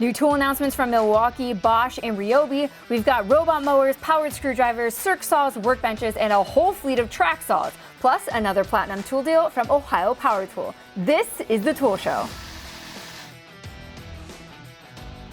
New tool announcements from Milwaukee, Bosch, and Ryobi. We've got robot mowers, powered screwdrivers, circ saws, workbenches, and a whole fleet of track saws, plus another platinum tool deal from Ohio Power Tool. This is the Tool Show.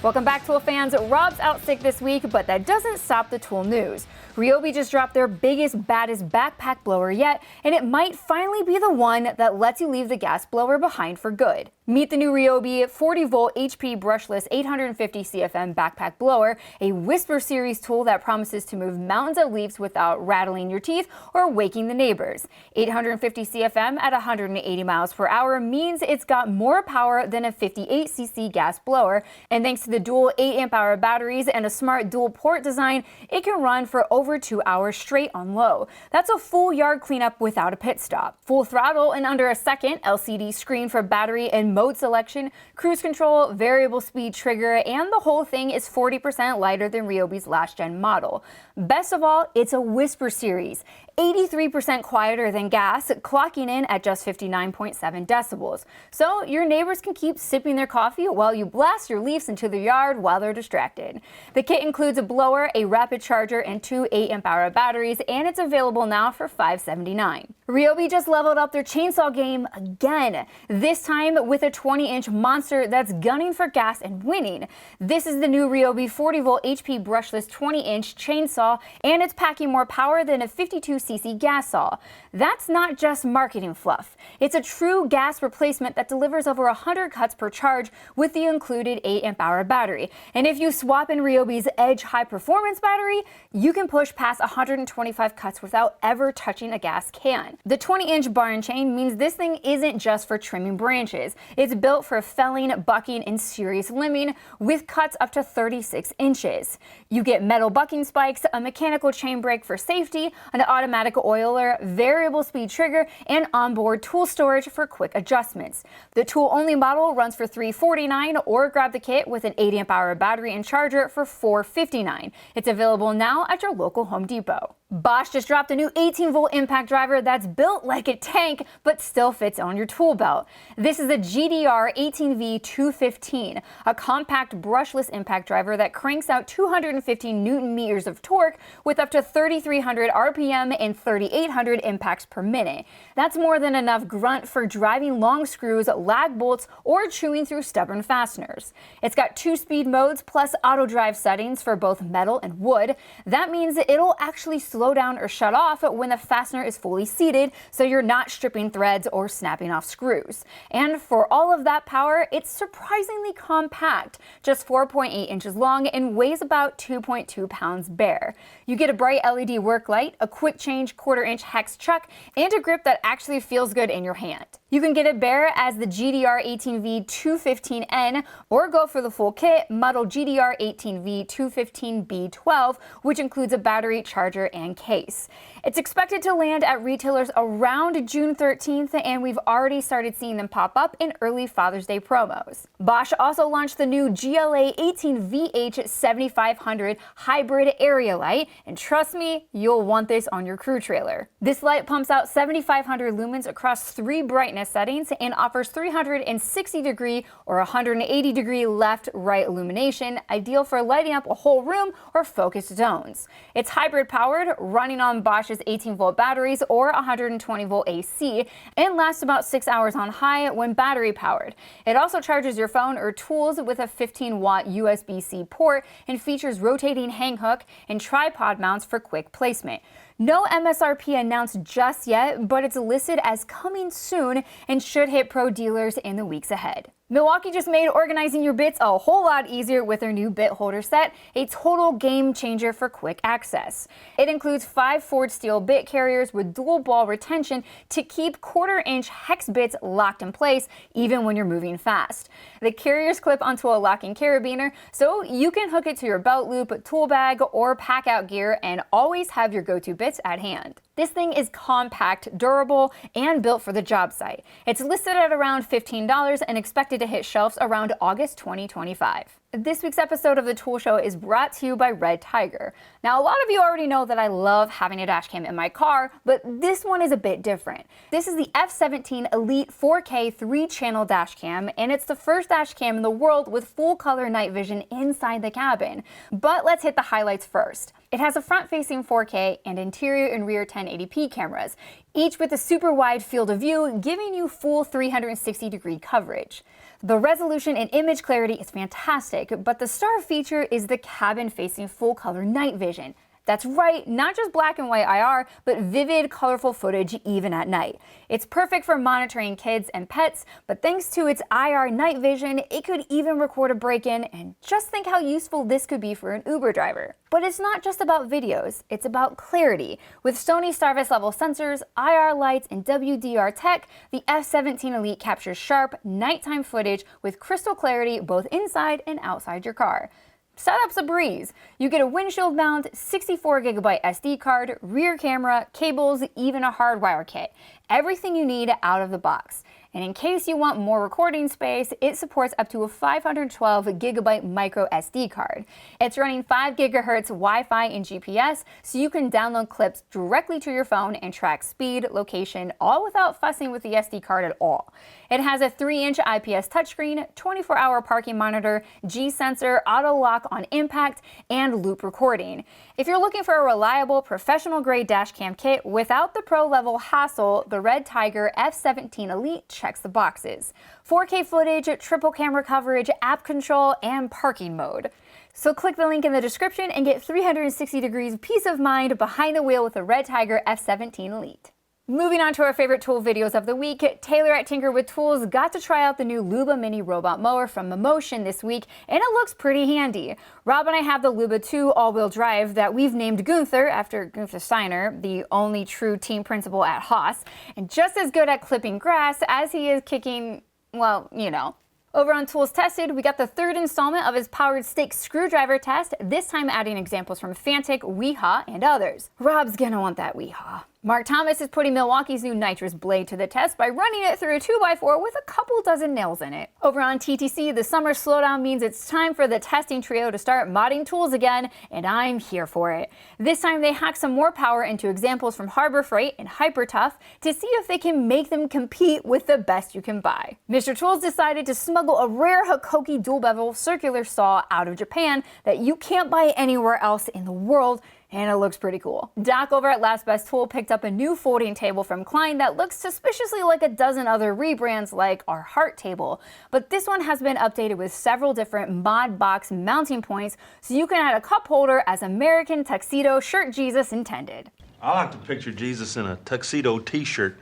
Welcome back, Tool fans. Rob's out sick this week, but that doesn't stop the tool news. Ryobi just dropped their biggest, baddest backpack blower yet, and it might finally be the one that lets you leave the gas blower behind for good. Meet the new Ryobi 40-volt HP brushless 850 CFM backpack blower, a Whisper series tool that promises to move mountains of leaves without rattling your teeth or waking the neighbors. 850 CFM at 180 miles per hour means it's got more power than a 58cc gas blower, and thanks to the dual 8-amp-hour batteries and a smart dual port design, it can run for over 2 hours straight on low. That's a full yard cleanup without a pit stop. Full throttle in under a second, LCD screen for battery and mode selection, cruise control, variable speed trigger, and the whole thing is 40% lighter than Ryobi's last gen model. Best of all, it's a Whisper series, 83% quieter than gas, clocking in at just 59.7 decibels. So your neighbors can keep sipping their coffee while you blast your leaves into the yard while they're distracted. The kit includes a blower, a rapid charger, and 2 8-amp-hour batteries, and it's available now for $579. Ryobi just leveled up their chainsaw game again, this time with a 20-inch monster that's gunning for gas and winning. This is the new Ryobi 40-volt HP brushless 20-inch chainsaw, and it's packing more power than a 52cc gas saw. That's not just marketing fluff. It's a true gas replacement that delivers over 100 cuts per charge with the included 8-amp-hour battery. And if you swap in Ryobi's Edge high-performance battery, you can push past 125 cuts without ever touching a gas can. The 20-inch bar and chain means this thing isn't just for trimming branches. It's built for felling, bucking, and serious limbing with cuts up to 36 inches. You get metal bucking spikes, a mechanical chain brake for safety, an automatic oiler, variable speed trigger, and onboard tool storage for quick adjustments. The tool-only model runs for $349, or grab the kit with an 8-amp-hour battery and charger for $459. It's available now at your local Home Depot. Bosch just dropped a new 18-volt impact driver that's built like a tank but still fits on your tool belt. This is the GDR 18V215, a compact brushless impact driver that cranks out 215 Newton meters of torque with up to 3,300 RPM and 3,800 impacts per minute. That's more than enough grunt for driving long screws, lag bolts, or chewing through stubborn fasteners. It's got 2 speed modes plus auto drive settings for both metal and wood. That means it'll actually slow down or shut off when the fastener is fully seated, so you're not stripping threads or snapping off screws. And for all of that power, it's surprisingly compact, just 4.8 inches long and weighs about 2.2 pounds bare. You get a bright LED work light, a quick change 1/4-inch hex chuck, and a grip that actually feels good in your hand. You can get it bare as the GDR 18V215N or go for the full kit, model GDR 18V215B12, which includes a battery, charger, and case. It's expected to land at retailers around June 13th, and we've already started seeing them pop up in early Father's Day promos. Bosch also launched the new GLA 18VH7500 hybrid area light, and trust me, you'll want this on your crew trailer. This light pumps out 7,500 lumens across 3 brightness settings and offers 360 degree or 180 degree left-right illumination, ideal for lighting up a whole room or focused zones. It's hybrid powered, running on Bosch's 18-volt batteries or 120-volt AC, and lasts about 6 hours on high when battery powered. It also charges your phone or tools with a 15-watt USB-C port and features rotating hang hook and tripod mounts for quick placement. No MSRP announced just yet, but it's listed as coming soon and should hit pro dealers in the weeks ahead. Milwaukee just made organizing your bits a whole lot easier with their new bit holder set, a total game changer for quick access. It includes 5 forged steel bit carriers with dual ball retention to keep 1/4-inch hex bits locked in place even when you're moving fast. The carriers clip onto a locking carabiner, so you can hook it to your belt loop, tool bag, or pack out gear and always have your go-to bits at hand. This thing is compact, durable, and built for the job site. It's listed at around $15 and expected to hit shelves around August 2025. This week's episode of the Tool Show is brought to you by Redtiger. Now, a lot of you already know that I love having a dash cam in my car, but this one is a bit different. This is the F17 Elite 4K 3-channel dash cam, and it's the first dash cam in the world with full color night vision inside the cabin. But let's hit the highlights first. It has a front-facing 4K and interior and rear 1080p cameras, each with a super wide field of view, giving you full 360-degree coverage. The resolution and image clarity is fantastic, but the star feature is the cabin-facing full-color night vision. That's right, not just black and white IR, but vivid, colorful footage even at night. It's perfect for monitoring kids and pets, but thanks to its IR night vision, it could even record a break-in, and just think how useful this could be for an Uber driver. But it's not just about videos, it's about clarity. With Sony Starvis level sensors, IR lights, and WDR tech, the F17 Elite captures sharp, nighttime footage with crystal clarity both inside and outside your car. Setup's a breeze. You get a windshield mount, 64GB SD card, rear camera, cables, even a hardwire kit. Everything you need out of the box. And in case you want more recording space, it supports up to a 512GB micro SD card. It's running 5 GHz Wi-Fi and GPS, so you can download clips directly to your phone and track speed, location, all without fussing with the SD card at all. It has a 3-inch IPS touchscreen, 24-hour parking monitor, G-sensor, auto lock on impact, and loop recording. If you're looking for a reliable, professional-grade dash cam kit without the pro-level hassle, the Redtiger F17 Elite checks the boxes. 4K footage, triple camera coverage, app control, and parking mode. So click the link in the description and get 360 degrees peace of mind behind the wheel with the Redtiger F17 Elite. Moving on to our favorite tool videos of the week, Taylor at Tinker with Tools got to try out the new Luba Mini Robot Mower from Motion this week, and it looks pretty handy. Rob and I have the Luba 2 all-wheel drive that we've named Gunther after Gunther Steiner, the only true team principal at Haas, and just as good at clipping grass as he is kicking, well, you know. Over on Tools Tested, we got the third installment of his powered stake screwdriver test, this time adding examples from Fantic, Weehaw, and others. Rob's gonna want that Weehaw. Mark Thomas is putting Milwaukee's new nitrous blade to the test by running it through a 2x4 with a couple dozen nails in it. Over on TTC, the summer slowdown means it's time for the testing trio to start modding tools again, and I'm here for it. This time they hack some more power into examples from Harbor Freight and Hypertough to see if they can make them compete with the best you can buy. Mr. Tools decided to smuggle a rare Hikoki dual bevel circular saw out of Japan that you can't buy anywhere else in the world, and it looks pretty cool. Doc over at Last Best Tool picked up a new folding table from Klein that looks suspiciously like a dozen other rebrands like our Heart table, but this one has been updated with several different mod box mounting points so you can add a cup holder as American tuxedo shirt Jesus intended. I like to picture Jesus in a tuxedo t-shirt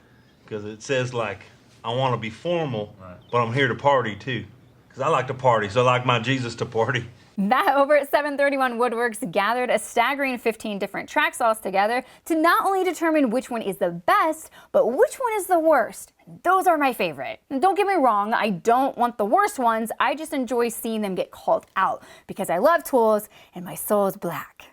because it says like, I want to be formal, but I'm here to party too. Because I like to party, so I like my Jesus to party. Matt over at 731 Woodworks gathered a staggering 15 different track saws together to not only determine which one is the best, but which one is the worst. Those are my favorite. Don't get me wrong, I don't want the worst ones, I just enjoy seeing them get called out because I love tools and my soul is black.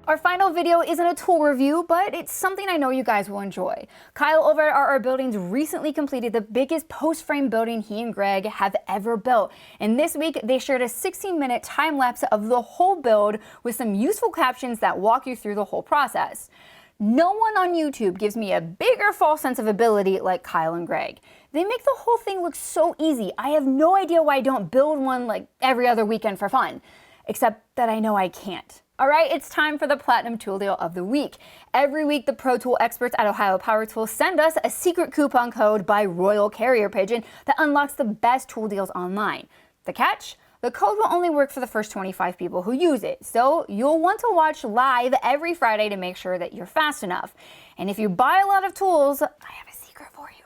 Our final video isn't a tool review, but it's something I know you guys will enjoy. Kyle over at RR Buildings recently completed the biggest post-frame building he and Greg have ever built. And this week, they shared a 16-minute time-lapse of the whole build with some useful captions that walk you through the whole process. No one on YouTube gives me a bigger false sense of ability like Kyle and Greg. They make the whole thing look so easy. I have no idea why I don't build one like every other weekend for fun. Except that I know I can't. All right, it's time for the Platinum Tool Deal of the Week. Every week, the Pro Tool experts at Ohio Power Tools send us a secret coupon code by Royal Carrier Pigeon that unlocks the best tool deals online. The catch? The code will only work for the first 25 people who use it, so you'll want to watch live every Friday to make sure that you're fast enough. And if you buy a lot of tools, I have a secret for you.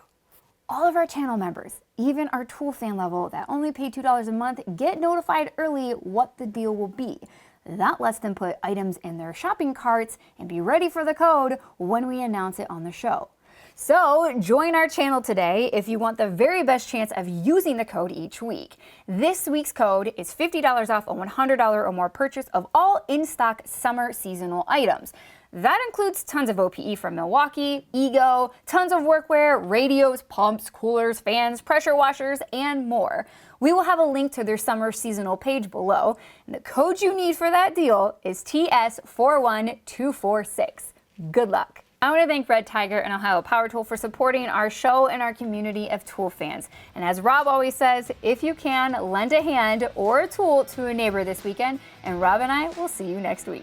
All of our channel members, even our tool fan level that only pay $2 a month, get notified early what the deal will be. That lets them put items in their shopping carts and be ready for the code when we announce it on the show. So join our channel today if you want the very best chance of using the code each week. This week's code is $50 off a $100 or more purchase of all in-stock summer seasonal items. That includes tons of OPE from Milwaukee, Ego, tons of workwear, radios, pumps, coolers, fans, pressure washers, and more. We will have a link to their summer seasonal page below, and the code you need for that deal is TS41246. Good luck. I want to thank Redtiger and Ohio Power Tool for supporting our show and our community of tool fans. And as Rob always says, if you can, lend a hand or a tool to a neighbor this weekend, and Rob and I will see you next week.